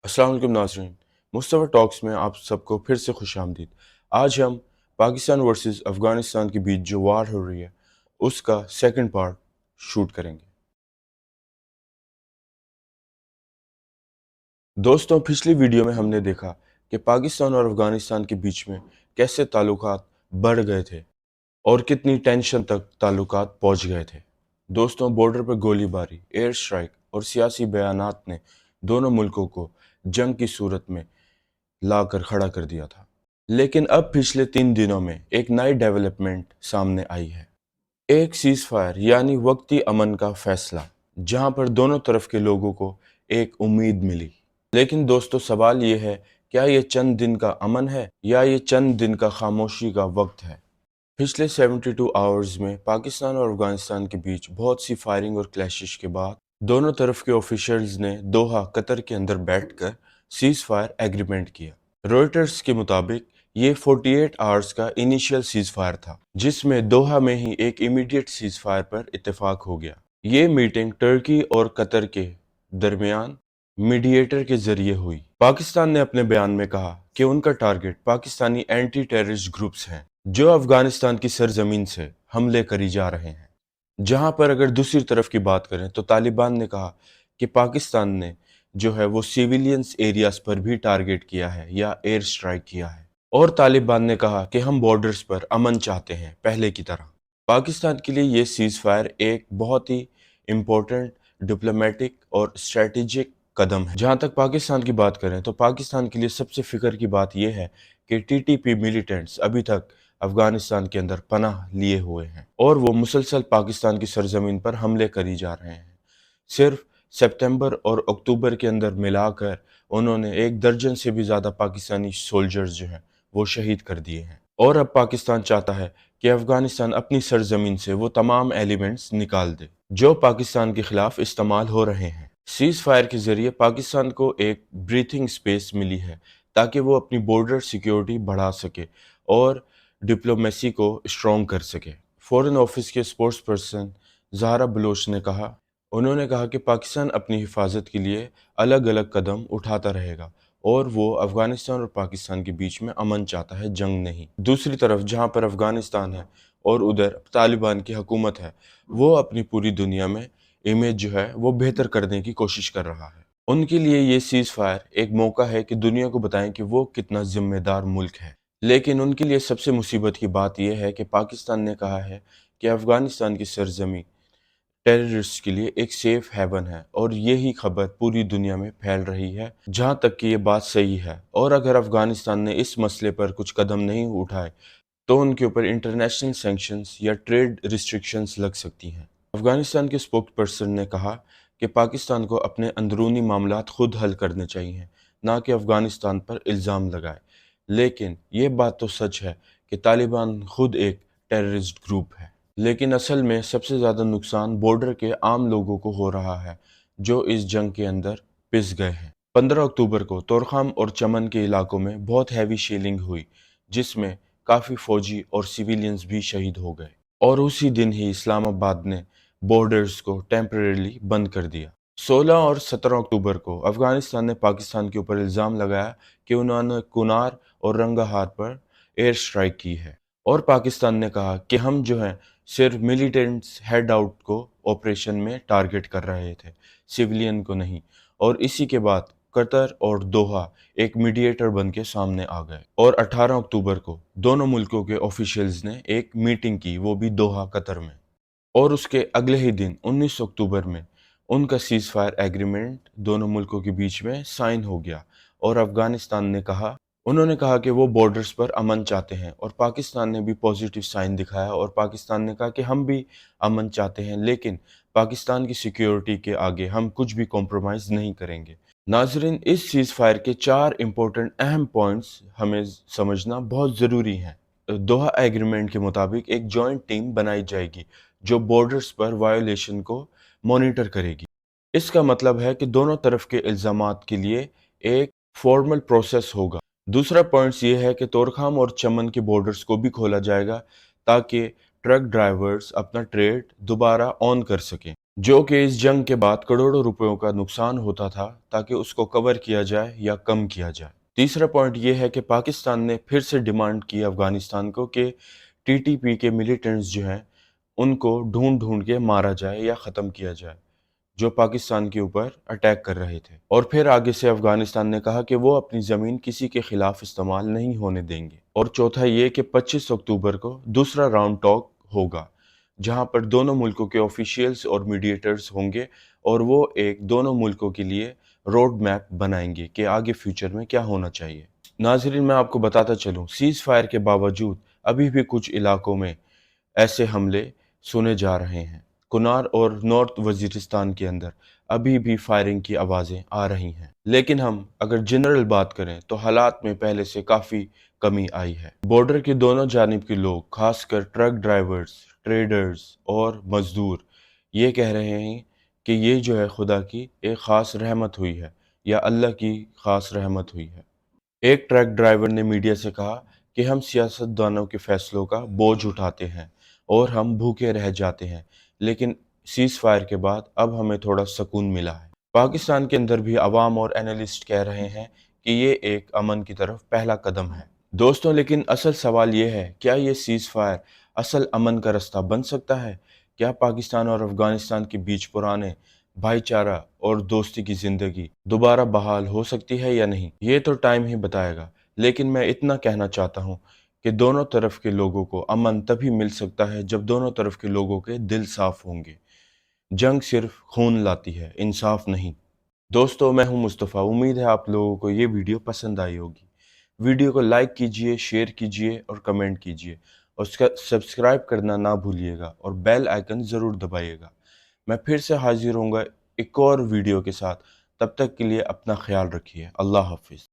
अस्सलाम वालेकुम नाज़रीन। मुस्तफ़ा टॉक्स में आप सबको फिर से खुश आमदीद। आज हम पाकिस्तान वर्सेस अफ़गानिस्तान के बीच जो वार हो रही है उसका सेकंड पार्ट शूट करेंगे। दोस्तों, पिछली वीडियो में हमने देखा कि पाकिस्तान और अफ़गानिस्तान के बीच में कैसे ताल्लुकात बढ़ गए थे और कितनी टेंशन तक ताल्लुकात पहुंच गए थे। दोस्तों, बॉर्डर पर गोलीबारी, एयर स्ट्राइक और सियासी बयानात ने दोनों मुल्कों को जंग की सूरत में लाकर खड़ा कर दिया था। लेकिन अब पिछले 3 दिनों में एक नई डेवलपमेंट सामने आई है। एक सीज फायर यानी वक्ती अमन का फैसला, जहां पर दोनों तरफ के लोगों को एक उम्मीद मिली। लेकिन दोस्तों, सवाल ये है, क्या ये चंद दिन का अमन है या ये चंद दिन का खामोशी का वक्त है? पिछले 72 आवर्स में पाकिस्तान और अफगानिस्तान के बीच बहुत सी फायरिंग और क्लैशेस के बाद दोनों तरफ के ऑफिशियल्स ने दोहा कतर के अंदर बैठकर सीज फायर एग्रीमेंट किया। रॉयटर्स के मुताबिक ये 48 आवर्स का इनिशियल सीज फायर था, जिसमें दोहा में ही एक इमीडिएट सीज फायर पर इत्तेफाक हो गया। ये मीटिंग टर्की और कतर के दरमियान मीडिएटर के जरिए हुई। पाकिस्तान ने अपने बयान में कहा कि उनका target Pakistani anti terrorist groups हैं जो अफगानिस्तान की सरजमीन से हमले करी जा रहे हैं। जहां पर अगर दूसरी तरफ की बात करें तो तालिबान ने कहा कि पाकिस्तान ने जो है वो सिविलियंस एरियाज पर भी टारगेट किया है या एयर स्ट्राइक किया है। और तालिबान ने कहा कि हम बॉर्डर्स पर अमन चाहते हैं पहले की तरह। पाकिस्तान के लिए ये सीज फायर एक बहुत ही इम्पोर्टेंट डिप्लोमेटिक और स्ट्रेटेजिक कदम है। जहां तक पाकिस्तान की बात करें तो पाकिस्तान के लिए सबसे फिक्र की बात यह है कि टीटीपी मिलिटेंट्स अभी तक अफगानिस्तान के अंदर पनाह लिए हुए हैं और वो मुसलसल पाकिस्तान की सरजमीन पर हमले करी जा रहे हैं। सिर्फ सितंबर और अक्टूबर के अंदर मिलाकर उन्होंने 1 दर्जन से भी ज्यादा पाकिस्तानी सोल्जर्स जो हैं वो शहीद कर दिए हैं। और अब पाकिस्तान चाहता है कि अफगानिस्तान अपनी सरजमीन से वो तमाम एलिमेंट्स निकाल दे जो पाकिस्तान के खिलाफ इस्तेमाल हो रहे हैं। सीज फायर के जरिए पाकिस्तान को एक ब्रीथिंग स्पेस मिली है ताकि वो अपनी बॉर्डर सिक्योरिटी बढ़ा सके और डिप्लोमेसी को स्ट्रॉन्ग कर सके। फॉरेन ऑफिस के स्पोर्ट्स पर्सन ज़हरा बलोच ने कहा, उन्होंने कहा कि पाकिस्तान अपनी हिफाजत के लिए अलग अलग कदम उठाता रहेगा और वो अफगानिस्तान और पाकिस्तान के बीच में अमन चाहता है, जंग नहीं। दूसरी तरफ जहां पर अफगानिस्तान है और उधर तालिबान की हुकूमत है, वो अपनी पूरी दुनिया में इमेज जो है वो बेहतर करने की कोशिश कर रहा है। उनके लिए ये सीज फायर एक मौका है कि दुनिया को बताएं कि वो कितना जिम्मेदार मुल्क है। लेकिन उनके लिए सबसे मुसीबत की बात यह है कि पाकिस्तान ने कहा है कि अफगानिस्तान की सरजमी टेररिस्ट के लिए एक सेफ हेवन है और यही खबर पूरी दुनिया में फैल रही है, जहां तक कि ये बात सही है। और अगर अफगानिस्तान ने इस मसले पर कुछ कदम नहीं उठाए तो उनके ऊपर इंटरनेशनल सैंक्शंस या ट्रेड रिस्ट्रिक्शंस लग सकती हैं। अफगानिस्तान के स्पोक्स पर्सन ने कहा कि पाकिस्तान को अपने अंदरूनी मामलात खुद हल करने चाहिए, ना कि अफगानिस्तान पर इल्ज़ाम लगाए। लेकिन ये बात तो सच है कि तालिबान खुद एक टेररिस्ट ग्रुप है। लेकिन असल में सबसे ज़्यादा नुकसान बॉर्डर के आम लोगों को हो रहा है जो इस जंग के अंदर पिस गए हैं। 15 अक्टूबर को तोरखाम और चमन के इलाकों में बहुत हैवी शेलिंग हुई, जिसमें काफ़ी फौजी और सिविलियंस भी शहीद हो गए। और उसी दिन ही इस्लामाबाद ने बॉर्डर्स को टेम्परेरीली बंद कर दिया। 16 और 17 अक्टूबर को अफगानिस्तान ने पाकिस्तान के ऊपर इल्ज़ाम लगाया कि उन्होंने कुनार और रंगाहार पर एयर स्ट्राइक की है और पाकिस्तान ने कहा कि हम जो है सिर्फ मिलिटेंट्स हेड आउट को ऑपरेशन में टारगेट कर रहे थे, सिविलियन को नहीं। और इसी के बाद कतर और दोहा एक मीडिएटर बन के सामने आ गए और 18 अक्टूबर को दोनों मुल्कों के ऑफिशियल्स ने एक मीटिंग की, वो भी दोहा कतर में। और उसके अगले ही दिन 19 अक्टूबर में उनका सीज फायर एग्रीमेंट दोनों मुल्कों के बीच में साइन हो गया और अफगानिस्तान ने कहा, उन्होंने कहा कि वो बॉर्डर्स पर अमन चाहते हैं और पाकिस्तान ने भी पॉजिटिव साइन दिखाया और पाकिस्तान ने कहा कि हम भी अमन चाहते हैं, लेकिन पाकिस्तान की सिक्योरिटी के आगे हम कुछ भी कॉम्प्रोमाइज़ नहीं करेंगे। नाजरीन, इस सीज फायर के 4 इंपॉर्टेंट अहम पॉइंट्स हमें समझना बहुत ज़रूरी हैं। दोहा एग्रीमेंट के मुताबिक एक जॉइंट टीम बनाई जाएगी जो बॉर्डर्स पर वायोलेशन को मॉनिटर करेगी। इसका मतलब है कि दोनों तरफ के इल्ज़ामात के लिए एक फॉर्मल प्रोसेस होगा। दूसरा पॉइंट्स ये है कि तोरखाम और चमन के बॉर्डर्स को भी खोला जाएगा ताकि ट्रक ड्राइवर्स अपना ट्रेड दोबारा ऑन कर सकें। جو کہ اس جنگ کے بعد کروڑوں روپیوں کا نقصان ہوتا تھا تاکہ اس کو کور کیا جائے یا کم کیا جائے۔ تیسرا پوائنٹ یہ ہے کہ پاکستان نے پھر سے ڈیمانڈ کی افغانستان کو کہ ٹی ٹی پی کے ملیٹنٹس جو ہیں ان کو ڈھونڈ ڈھونڈ کے مارا جائے یا ختم کیا جائے جو پاکستان کے اوپر اٹیک کر رہے تھے۔ اور پھر آگے سے افغانستان نے کہا کہ وہ اپنی زمین کسی کے خلاف استعمال نہیں ہونے دیں گے۔ اور چوتھا یہ کہ 25 اکتوبر کو دوسرا راؤنڈ ٹاک ہوگا جہاں پر دونوں ملکوں کے آفیشیلز اور میڈیٹرز ہوں گے اور وہ ایک دونوں ملکوں کے لیے روڈ میپ بنائیں گے کہ آگے فیوچر میں کیا ہونا چاہیے۔ ناظرین، میں آپ کو بتاتا چلوں، سیز فائر کے باوجود ابھی بھی کچھ علاقوں میں ایسے حملے سنے جا رہے ہیں۔ کنار اور نارتھ وزیرستان کے اندر ابھی بھی فائرنگ کی آوازیں آ رہی ہیں، لیکن ہم اگر جنرل بات کریں تو حالات میں پہلے سے کافی کمی آئی ہے۔ بارڈر کے دونوں جانب کے لوگ، خاص کر ٹرک ڈرائیورز، ٹریڈرز اور مزدور، یہ کہہ رہے ہیں کہ یہ جو ہے خدا کی ایک خاص رحمت ہوئی ہے یا اللہ کی خاص رحمت ہوئی ہے۔ ایک ٹرک ڈرائیور نے میڈیا سے کہا کہ ہم سیاستدانوں کے فیصلوں کا بوجھ اٹھاتے ہیں اور ہم بھوکے رہ جاتے ہیں، لیکن سیز فائر کے بعد اب ہمیں تھوڑا سکون ملا ہے۔ پاکستان کے اندر بھی عوام اور اینالسٹ کہہ رہے ہیں کہ یہ ایک امن کی طرف پہلا قدم ہے۔ دوستوں، لیکن اصل سوال یہ ہے، کیا یہ سیز فائر اصل امن کا رستہ بن سکتا ہے؟ کیا پاکستان اور افغانستان کے بیچ پرانے بھائی چارہ اور دوستی کی زندگی دوبارہ بحال ہو سکتی ہے یا نہیں؟ یہ تو ٹائم ہی بتائے گا، لیکن میں اتنا کہنا چاہتا ہوں کہ دونوں طرف کے لوگوں کو امن تبھی مل سکتا ہے جب دونوں طرف کے لوگوں کے دل صاف ہوں گے۔ جنگ صرف خون لاتی ہے، انصاف نہیں۔ دوستو، میں ہوں مصطفیٰ، امید ہے آپ لوگوں کو یہ ویڈیو پسند آئی ہوگی۔ ویڈیو کو لائک کیجئے، شیئر کیجئے اور کمنٹ کیجئے اور سبسکرائب کرنا نہ بھولیے گا اور بیل آئیکن ضرور دبائیے گا۔ میں پھر سے حاضر ہوں گا ایک اور ویڈیو کے ساتھ، تب تک کے لیے اپنا خیال رکھیے۔ اللہ حافظ۔